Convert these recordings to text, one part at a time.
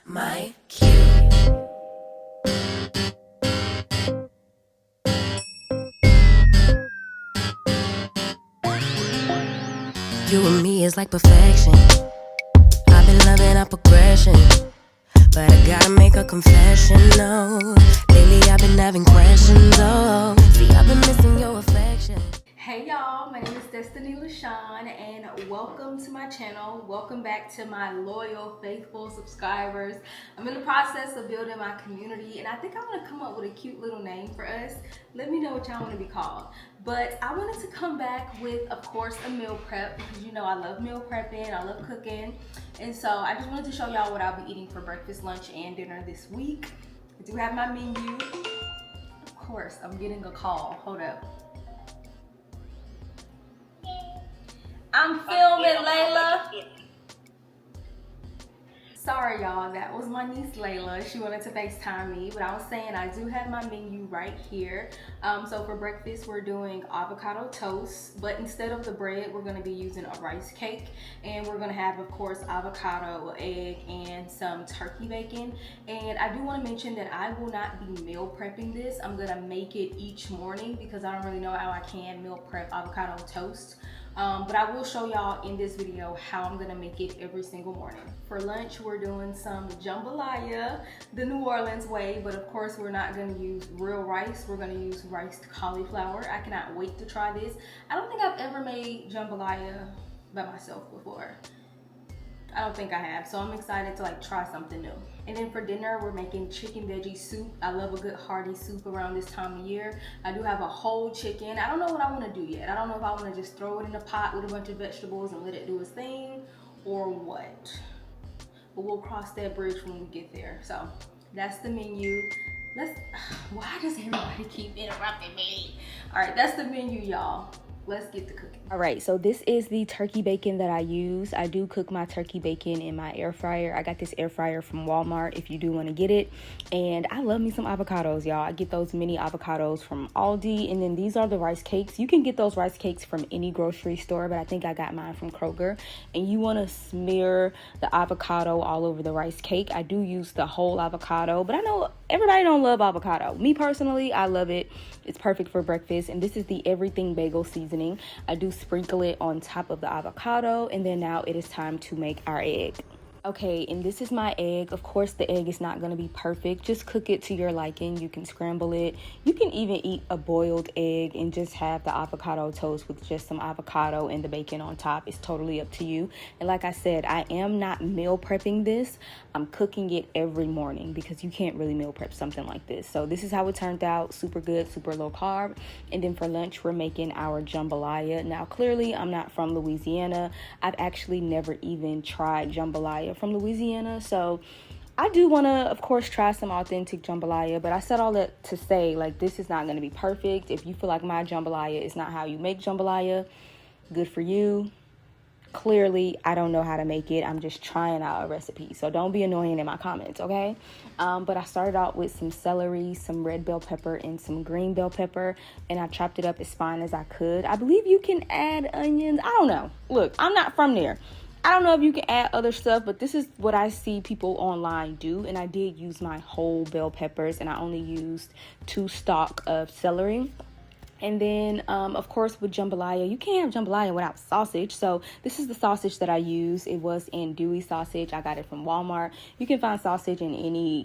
my cue. You and me is like perfection. I've been loving our progression, but I gotta make a confession, no. Lately I've been having questions, oh. See, I've been missing your affection. Hey y'all, my name is destinyxlashan and welcome to my channel. Welcome back to my loyal, faithful subscribers. I'm in the process of building my community and I think I want to come up with a cute little name for us. Let me know what y'all want to be called. But I wanted to come back with, of course, a meal prep because you know I love meal prepping, I love cooking. And so I just wanted to show y'all what I'll be eating for breakfast, lunch, and dinner this week. I do have my menu. Of course, I'm getting a call. Hold up. I'm filming, Layla. Sorry, y'all. That was my niece, Layla. She wanted to FaceTime me, but I was saying I do have my menu right here. So for breakfast, we're doing avocado toast, but instead of the bread, we're going to be using a rice cake, and we're going to have, of course, avocado, egg, and some turkey bacon. And I do want to mention that I will not be meal prepping this. I'm going to make it each morning because I don't really know how I can meal prep avocado toast. But I will show y'all in this video how I'm gonna make it every single morning. For lunch, we're doing some jambalaya, the New Orleans way, but of course we're not gonna use real rice. We're gonna use riced cauliflower. I cannot wait to try this. I don't think I've ever made jambalaya by myself before. I don't think I have, so I'm excited to like try something new. And then for dinner, we're making chicken veggie soup. I love a good hearty soup around this time of year. I do have a whole chicken. I don't know what I want to do yet. I don't know if I want to just throw it in a pot with a bunch of vegetables and let it do its thing or what. But we'll cross that bridge when we get there. So that's the menu. Why does everybody keep interrupting me? All right, that's the menu, y'all. Let's get to cooking. All right, so this is the turkey bacon that I use. I do cook my turkey bacon in my air fryer. I got this air fryer from Walmart if you do want to get it. And I love me some avocados, y'all. I get those mini avocados from Aldi. And then these are the rice cakes. You can get those rice cakes from any grocery store, but I think I got mine from Kroger. And you want to smear the avocado all over the rice cake. I do use the whole avocado, but I know everybody don't love avocado. Me personally, I love it. It's perfect for breakfast. And this is the everything bagel seasoning. I do sprinkle it on top of the avocado, and then now it is time to make our egg. Okay, and this is my egg. Of course, the egg is not going to be perfect. Just cook it to your liking. You can scramble it. You can even eat a boiled egg and just have the avocado toast with just some avocado and the bacon on top. It's totally up to you. And like I said, I am not meal prepping this. I'm cooking it every morning because you can't really meal prep something like this. So this is how it turned out. Super good, super low carb. And then for lunch, we're making our jambalaya. Now, clearly, I'm not from Louisiana. I've actually never even tried jambalaya from Louisiana, so I do want to, of course, try some authentic jambalaya, but I said all that to say, like, this is not going to be perfect. If you feel like my jambalaya is not how you make jambalaya, good for you. Clearly, I don't know how to make it. I'm just trying out a recipe, so don't be annoying in my comments, okay? But I started out with some celery, some red bell pepper, and some green bell pepper, and I chopped it up as fine as I could. I believe you can add onions. I don't know. Look, I'm not from there. I don't know if you can add other stuff, but this is what I see people online do. And I did use my whole bell peppers, and I only used 2 stalks of celery. And then, of course, with jambalaya, you can't have jambalaya without sausage. So this is the sausage that I use. It was andouille sausage. I got it from Walmart. You can find sausage in any,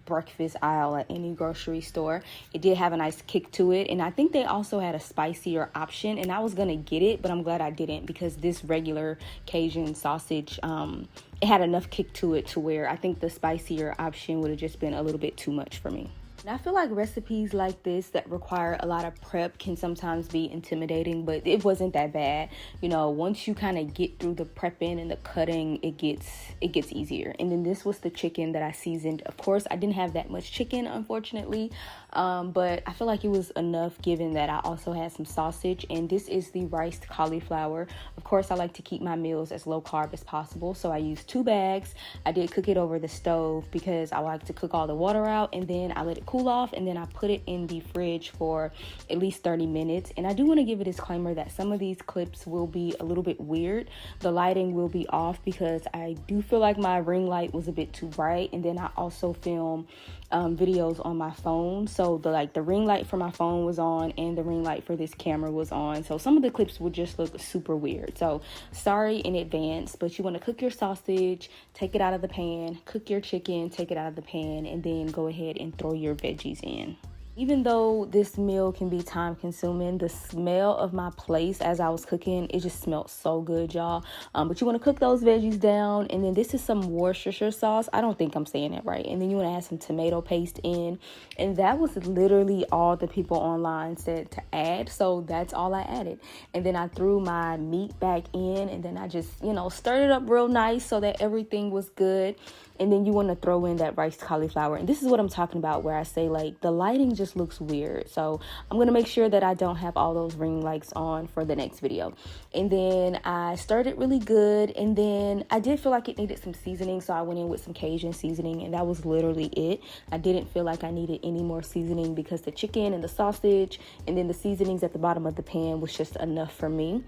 breakfast aisle at any grocery store. It did have a nice kick to it, and I think they also had a spicier option, and I was gonna get it, but I'm glad I didn't because this regular Cajun sausage, it had enough kick to it to where I think the spicier option would have just been a little bit too much for me. And I feel like recipes like this that require a lot of prep can sometimes be intimidating, but it wasn't that bad. Once you kind of get through the prepping and the cutting, it gets easier. And then this was the chicken that I seasoned. Of course, I didn't have that much chicken, unfortunately, but I feel like it was enough given that I also had some sausage. And this is the riced cauliflower. Of course, I like to keep my meals as low carb as possible. So I use 2 bags. I did cook it over the stove because I like to cook all the water out, and then I let it cool off, and then I put it in the fridge for at least 30 minutes. And I do want to give a disclaimer that some of these clips will be a little bit weird. The lighting will be off because I do feel like my ring light was a bit too bright, and then I also film videos on my phone, so the ring light for my phone was on and the ring light for this camera was on, so some of the clips would just look super weird. So sorry in advance, but you want to cook your sausage, take it out of the pan, cook your chicken, take it out of the pan, and then go ahead and throw your veggies in. Even though this meal can be time consuming, the smell of my place as I was cooking, it just smelled so good, y'all. But you want to cook those veggies down, and then this is some Worcestershire sauce. I don't think I'm saying it right. And then you want to add some tomato paste in, and that was literally all the people online said to add. So that's all I added. And then I threw my meat back in, and then I just, stirred it up real nice so that everything was good. And then you want to throw in that riced cauliflower. And this is what I'm talking about, where I say the lighting just looks weird. So I'm going to make sure that I don't have all those ring lights on for the next video. And then I stirred it really good. And then I did feel like it needed some seasoning. So I went in with some Cajun seasoning, and that was literally it. I didn't feel like I needed any more seasoning because the chicken and the sausage and then the seasonings at the bottom of the pan was just enough for me.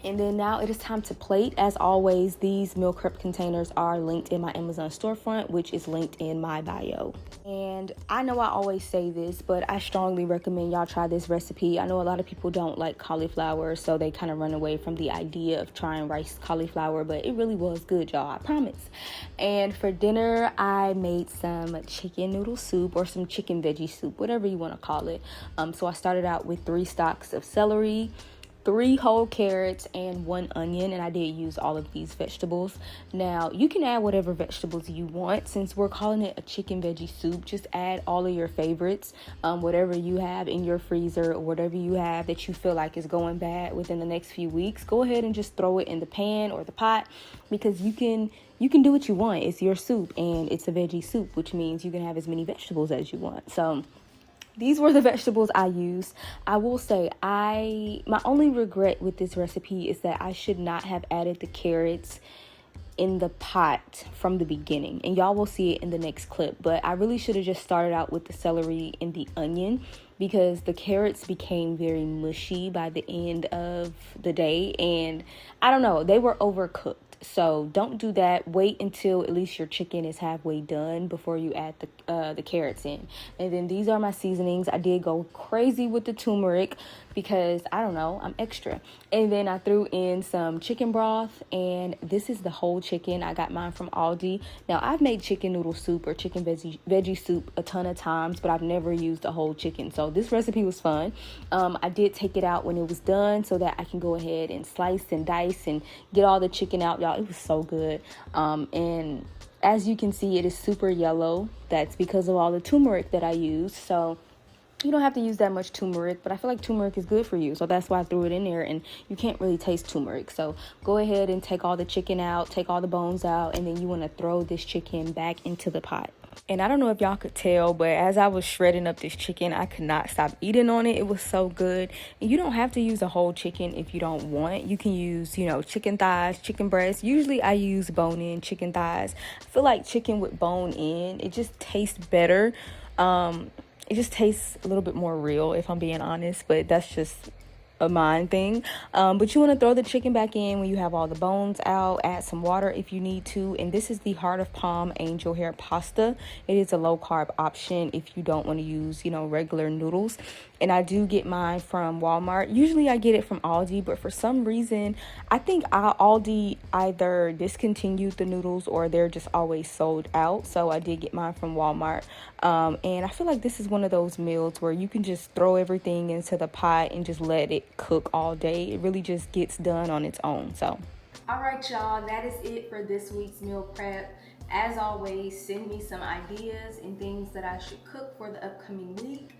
And then now it is time to plate. As always, these meal prep containers are linked in my Amazon storefront, which is linked in my bio. And I know I always say this, but I strongly recommend y'all try this recipe. I know a lot of people don't like cauliflower, so they kind of run away from the idea of trying rice cauliflower, but it really was good, y'all, I promise. And for dinner, I made some chicken noodle soup or some chicken veggie soup, whatever you want to call it. So I started out with 3 stalks of celery, 3 whole carrots, and 1 onion, and I did use all of these vegetables. Now you can add whatever vegetables you want. Since we're calling it a chicken veggie soup, just add all of your favorites, whatever you have in your freezer or whatever you have that you feel like is going bad within the next few weeks. Go ahead and just throw it in the pan or the pot, because you can do what you want. It's your soup and it's a veggie soup, which means you can have as many vegetables as you want. So these were the vegetables I used. I will say my only regret with this recipe is that I should not have added the carrots in the pot from the beginning, and y'all will see it in the next clip. But I really should have just started out with the celery and the onion, because the carrots became very mushy by the end of the day, and I don't know, they were overcooked. So don't do that. Wait until at least your chicken is halfway done before you add the carrots in. And then these are my seasonings. I did go crazy with the turmeric because, I don't know, I'm extra. And then I threw in some chicken broth, and this is the whole chicken. I got mine from Aldi. Now, I've made chicken noodle soup or chicken veggie soup a ton of times, but I've never used a whole chicken. So this recipe was fun. I did take it out when it was done so that I can go ahead and slice and dice and get all the chicken out, y'all. It was so good. And as you can see, it is super yellow. That's because of all the turmeric that I used. So you don't have to use that much turmeric, but I feel like turmeric is good for you. So that's why I threw it in there, and you can't really taste turmeric. So go ahead and take all the chicken out, take all the bones out, and then you want to throw this chicken back into the pot. And I don't know if y'all could tell, but as I was shredding up this chicken, I could not stop eating on it. It was so good. And you don't have to use a whole chicken if you don't want. You can use, chicken thighs, chicken breasts. Usually I use bone-in chicken thighs. I feel like chicken with bone in, it just tastes better. It just tastes a little bit more real, if I'm being honest, but that's just a mind thing. But you want to throw the chicken back in when you have all the bones out. Add some water if you need to. And this is the Heart of Palm angel hair pasta. It is a low carb option if you don't want to use, regular noodles. And I do get mine from Walmart. Usually I get it from Aldi, but for some reason, I think Aldi either discontinued the noodles or they're just always sold out. So I did get mine from Walmart. And I feel like this is one of those meals where you can just throw everything into the pot and just let it cook all day. It really just gets done on its own. So all right, y'all, that is it for this week's meal prep. As always, send me some ideas and things that I should cook for the upcoming week.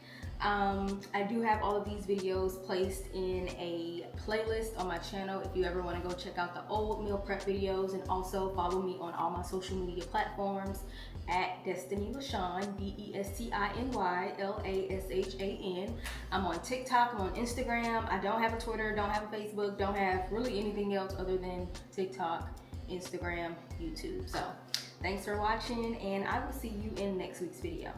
I do have all of these videos placed in a playlist on my channel if you ever want to go check out the old meal prep videos, and also follow me on all my social media platforms at destinyxlashan, destinyxlashan. I'm on TikTok, I'm on Instagram. I don't have a Twitter, don't have a Facebook, don't have really anything else other than TikTok, Instagram, YouTube. So thanks for watching, and I will see you in next week's video.